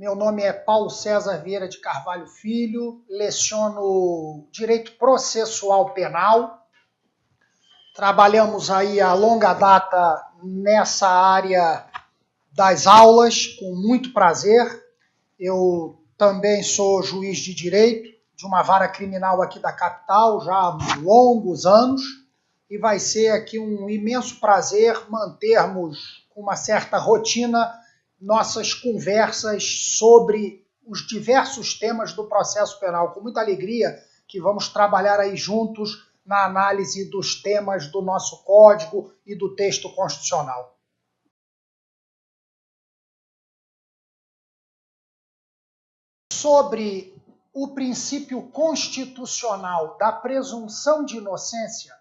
Meu nome é Paulo César Vieira de Carvalho Filho, leciono Direito Processual Penal. Trabalhamos aí a longa data nessa área das aulas, com muito prazer. Eu também sou juiz de direito de uma vara criminal aqui da capital, já há longos anos, e vai ser aqui um imenso prazer mantermos com uma certa rotina nossas conversas sobre os diversos temas do processo penal. Com muita alegria que vamos trabalhar aí juntos na análise dos temas do nosso Código e do texto constitucional. Sobre o princípio constitucional da presunção de inocência,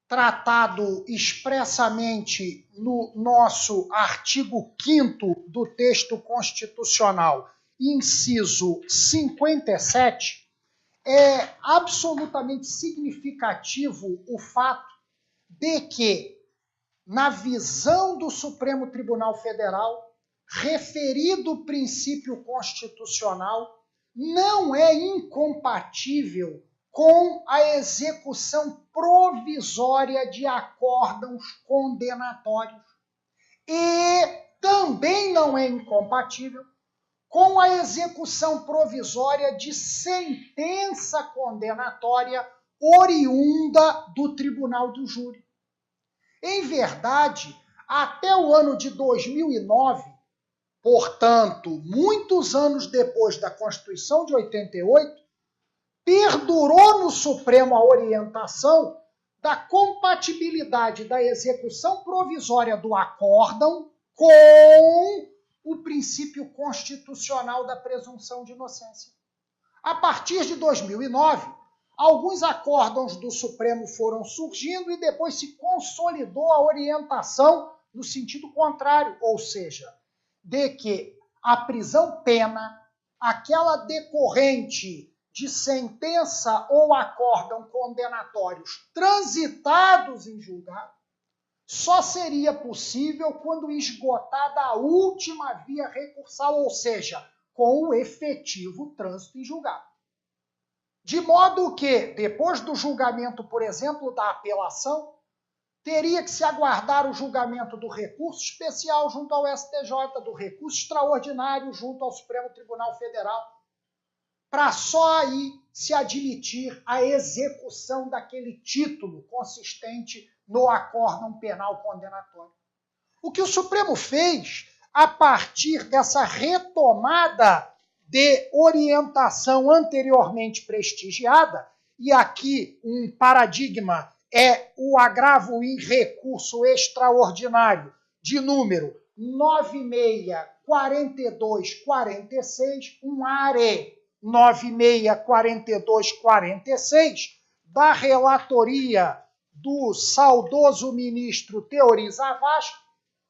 tratado expressamente no nosso artigo 5º do texto constitucional, inciso 57, é absolutamente significativo o fato de que, na visão do Supremo Tribunal Federal, referido princípio constitucional não é incompatível com a execução provisória de acórdãos condenatórios e também não é incompatível com a execução provisória de sentença condenatória oriunda do Tribunal do Júri. Em verdade, até o ano de 2009, portanto, muitos anos depois da Constituição de 88, perdurou no Supremo a orientação da compatibilidade da execução provisória do acórdão com o princípio constitucional da presunção de inocência. A partir de 2009, alguns acórdãos do Supremo foram surgindo e depois se consolidou a orientação no sentido contrário, ou seja, de que a prisão pena, aquela decorrente de sentença ou acórdão condenatórios transitados em julgado, só seria possível quando esgotada a última via recursal, ou seja, com o efetivo trânsito em julgado. De modo que, depois do julgamento, por exemplo, da apelação, teria que se aguardar o julgamento do recurso especial junto ao STJ, do recurso extraordinário junto ao Supremo Tribunal Federal, para só aí se admitir a execução daquele título consistente no acórdão penal condenatório. O que o Supremo fez, a partir dessa retomada de orientação anteriormente prestigiada, e aqui um paradigma é o agravo em recurso extraordinário de número 964246, um ARE 964246, da relatoria do saudoso ministro Teori Zavascki.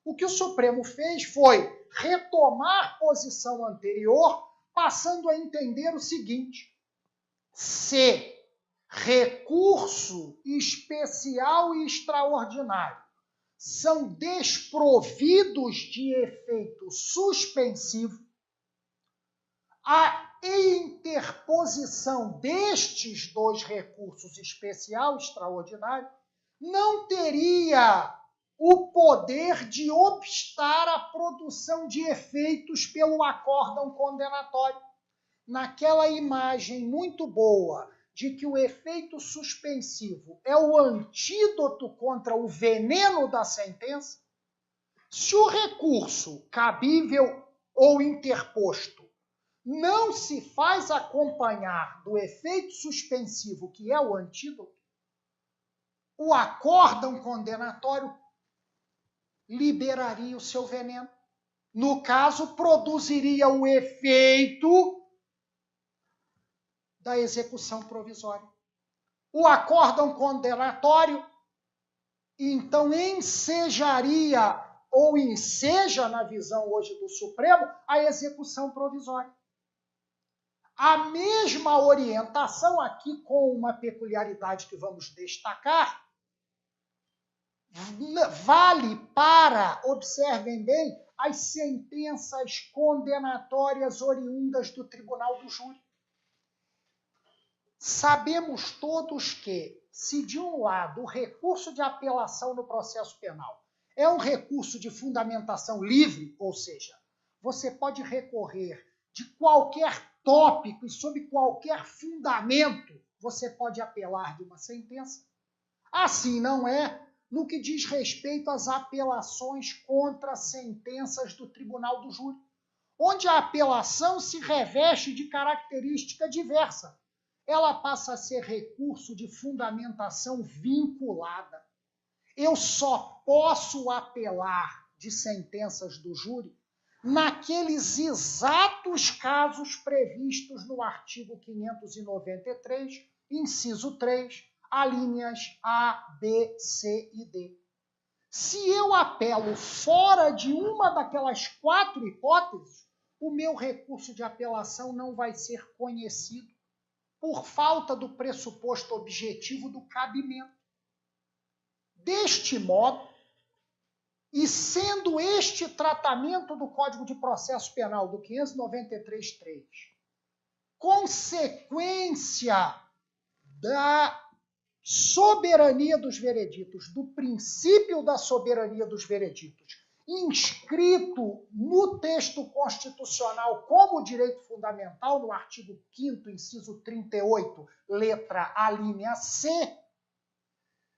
O que o Supremo fez foi retomar posição anterior, passando a entender o seguinte: se recurso especial e extraordinário são desprovidos de efeito suspensivo, a interposição destes dois recursos especial e extraordinário não teria o poder de obstar a produção de efeitos pelo acórdão condenatório. Naquela imagem muito boa de que o efeito suspensivo é o antídoto contra o veneno da sentença, se o recurso cabível ou interposto não se faz acompanhar do efeito suspensivo, que é o antídoto, o acórdão condenatório liberaria o seu veneno. No caso, produziria o efeito da execução provisória. O acórdão condenatório, então, ensejaria ou enseja, na visão hoje do Supremo, a execução provisória. A mesma orientação aqui, com uma peculiaridade que vamos destacar, vale para, observem bem, as sentenças condenatórias oriundas do tribunal do júri. Sabemos todos que, se de um lado o recurso de apelação no processo penal é um recurso de fundamentação livre, ou seja, você pode recorrer de qualquer tópico e sob qualquer fundamento, você pode apelar de uma sentença. Assim não é no que diz respeito às apelações contra sentenças do tribunal do júri, onde a apelação se reveste de característica diversa. Ela passa a ser recurso de fundamentação vinculada. Eu só posso apelar de sentenças do júri naqueles exatos casos previstos no artigo 593, inciso 3, alíneas A, B, C e D. Se eu apelo fora de uma daquelas 4 hipóteses, o meu recurso de apelação não vai ser conhecido por falta do pressuposto objetivo do cabimento. Deste modo, e sendo este tratamento do Código de Processo Penal do 593-3 consequência da soberania dos vereditos, do princípio da soberania dos vereditos, inscrito no texto constitucional como direito fundamental, no artigo 5º, inciso 38, letra A, linha C,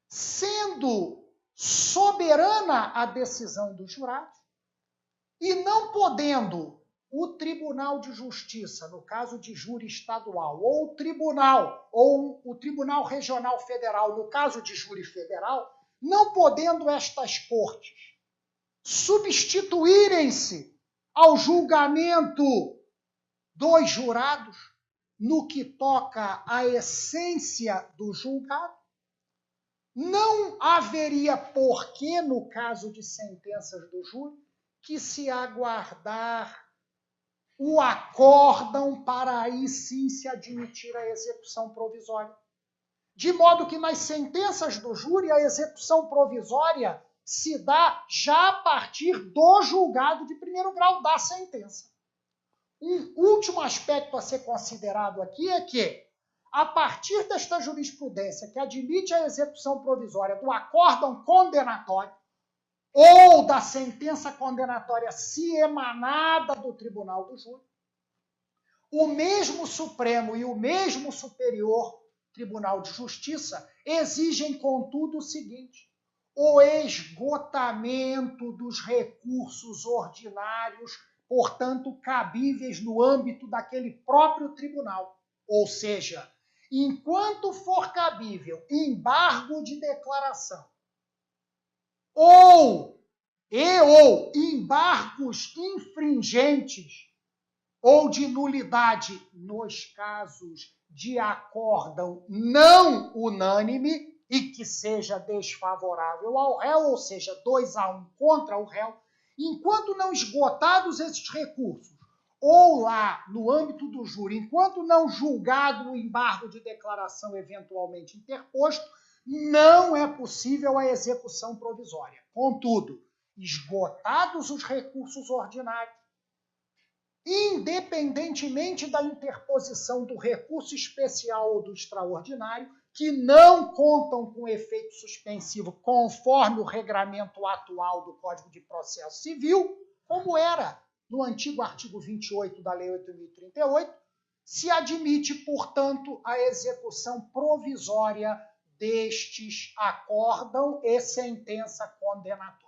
sendo soberana a decisão dos jurados, e não podendo o Tribunal de Justiça, no caso de júri estadual, ou o Tribunal Regional Federal, no caso de júri federal, não podendo estas cortes substituírem-se ao julgamento dos jurados no que toca à essência do julgado, não haveria porquê, no caso de sentenças do júri, que se aguardar o acórdão para aí sim se admitir a execução provisória. De modo que nas sentenças do júri a execução provisória se dá já a partir do julgado de primeiro grau da sentença. Um último aspecto a ser considerado aqui é que, a partir desta jurisprudência que admite a execução provisória do acórdão condenatório ou da sentença condenatória se emanada do Tribunal do Júri, o mesmo Supremo e o mesmo Superior Tribunal de Justiça exigem, contudo, o seguinte: o esgotamento dos recursos ordinários, portanto, cabíveis no âmbito daquele próprio tribunal. Ou seja, enquanto for cabível embargo de declaração ou embargos infringentes ou de nulidade nos casos de acórdão não unânime e que seja desfavorável ao réu, ou seja, 2-1 contra o réu, enquanto não esgotados esses recursos, ou lá no âmbito do júri, enquanto não julgado o embargo de declaração eventualmente interposto, não é possível a execução provisória. Contudo, esgotados os recursos ordinários, independentemente da interposição do recurso especial ou do extraordinário, que não contam com efeito suspensivo conforme o regramento atual do Código de Processo Civil, como era no antigo artigo 28 da Lei 8.038, se admite, portanto, a execução provisória destes acórdão e sentença condenatória.